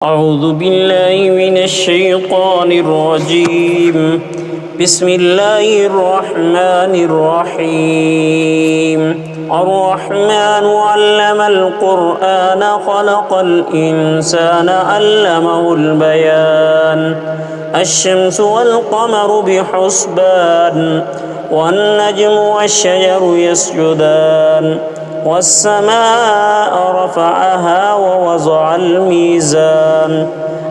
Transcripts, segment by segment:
أعوذ بالله من الشيطان الرجيم. بسم الله الرحمن الرحيم. الرحمن علم القرآن خلق الإنسان علمه البيان. الشمس والقمر بحسبان والنجم والشجر يسجدان والسماء رفعها ووضع الميزان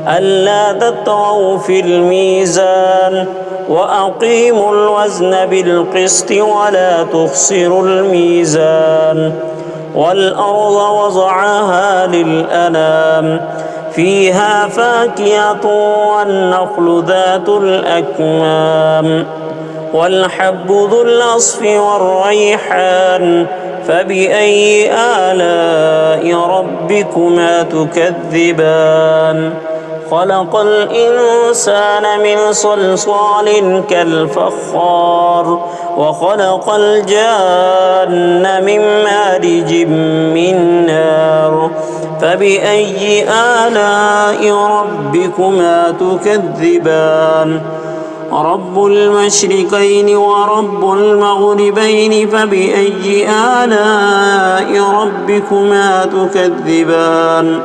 ألا تطغوا في الميزان وأقيموا الوزن بالقسط ولا تخسروا الميزان والأرض وضعها للأنام فيها فاكهة والنخل ذات الأكمام والحب ذو العصف والريحان فبأي آلاء ربكما تكذبان خلق الإنسان من صلصال كالفخار وخلق الجان من مارج من نار فبأي آلاء ربكما تكذبان رب المشرقين ورب المغربين فبأي آلاء ربكما تكذبان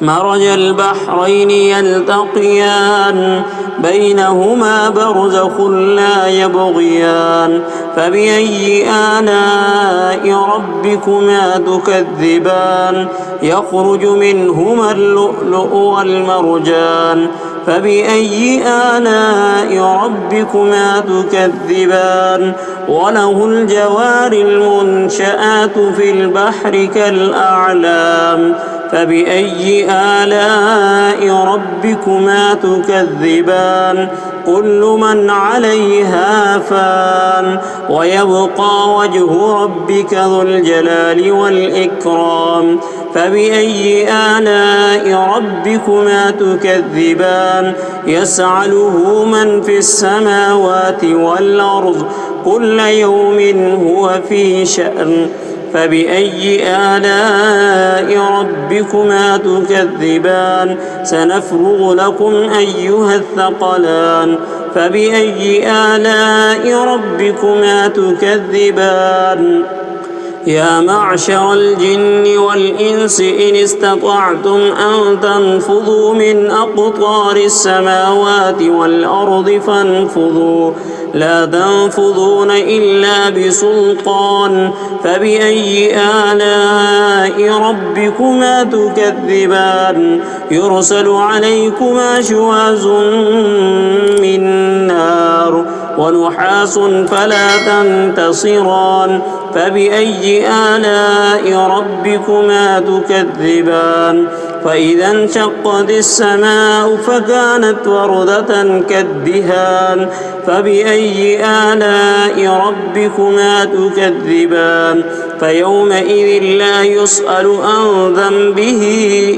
مرج البحرين يلتقيان بينهما برزخ لا يبغيان فبأي آلاء ربكما تكذبان يخرج منهما اللؤلؤ والمرجان فبأي آلاء ربكما تكذبان وله الجوار المنشآت في البحر كالأعلام فبأي آلاء ربكما تكذبان كل من عليها فان ويبقى وجه ربك ذو الجلال والإكرام فبأي آلاء ربكما تكذبان يسأله من في السماوات والأرض كل يوم هو في شأن فبأي آلاء ربكما تكذبان سنفرغ لكم أيها الثقلان فبأي آلاء ربكما تكذبان يا معشر الجن والإنس إن استطعتم أن تنفذوا من أقطار السماوات والأرض فانفذوا لا تنفذون إلا بسلطان فبأي آلاء ربكما تكذبان يرسل عليكما شواظ من نار ونحاس فلا تنتصران فبأي آلاء ربكما تكذبان فإذا انشقت السماء فكانت وردة كالدهان فبأي آلاء ربكما تكذبان فيومئذ لا يسأل عن ذنبه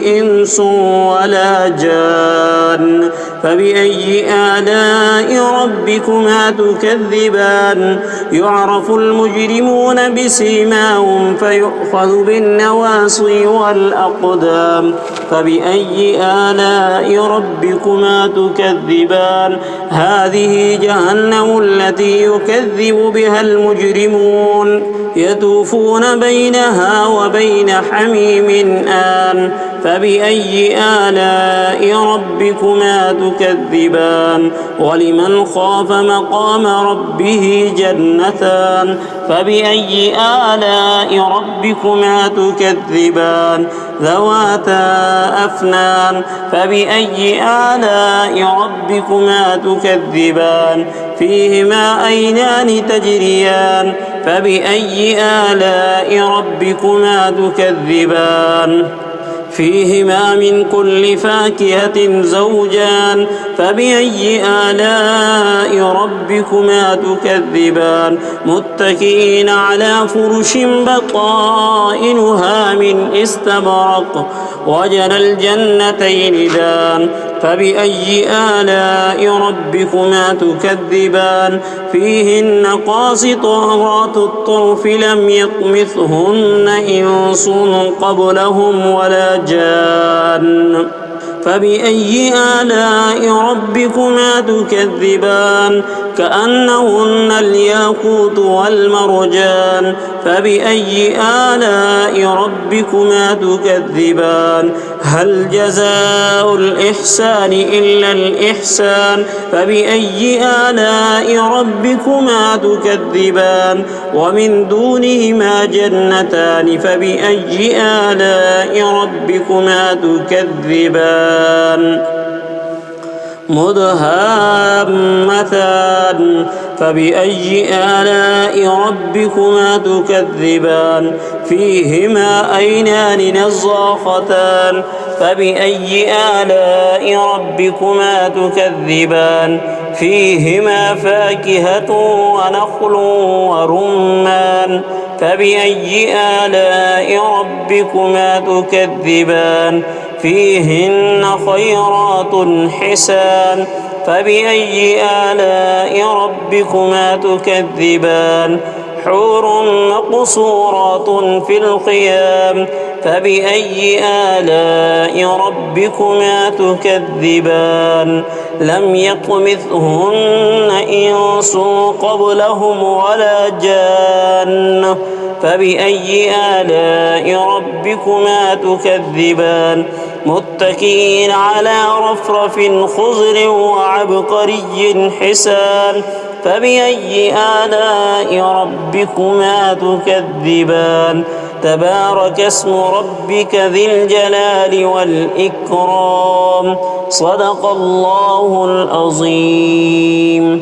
إنس ولا جان فبأي آلاء ربكما تكذبان يعرف المجرمون بسيماهم فيؤخذ بالنواصي والأقدام فبأي آلاء ربكما تكذبان هذه جهنم التي يكذب بها المجرمون يطوفون بينها وبين حميم آن فبأي آلاء ربكما تكذبان ولمن خاف مقام ربه جنتان فبأي آلاء ربكما تكذبان ذواتا أفنان فبأي آلاء ربكما تكذبان فيهما عينان تجريان فبأي آلاء ربكما تكذبان فيهما من كل فاكهة زوجان فبأي آلاء ربكما تكذبان متكئين على فرش بطائنها من استبرق وجنى الجنتين دان فبأي آلاء ربكما تكذبان فيهن قاصرات الطرف لم يطمثهن إنس قبلهم ولا جان فبأي آلاء ربكما تكذبان كأنهن الياقوت والمرجان فبأي آلاء ربكما تكذبان هل جزاء الإحسان إلا الإحسان فبأي آلاء ربكما تكذبان ومن دونهما جنتان فبأي آلاء ربكما تكذبان مدهامتان فبأي آلاء ربكما تكذبان فيهما عينان نضاختان فبأي آلاء ربكما تكذبان فيهما فاكهة ونخل ورمان فبأي آلاء ربكما تكذبان فيهن خيرات حسان فبأي آلاء ربكما تكذبان حور مقصورات في الخيام فبأي آلاء ربكما تكذبان لم يطمثهن إنس قبلهم ولا جان فبأي آلاء ربكما تكذبان متكئين على رفرف خضر وعبقري حسان فبأي آلاء ربكما تكذبان تبارك اسم ربك ذي الجلال والإكرام صدق الله العظيم.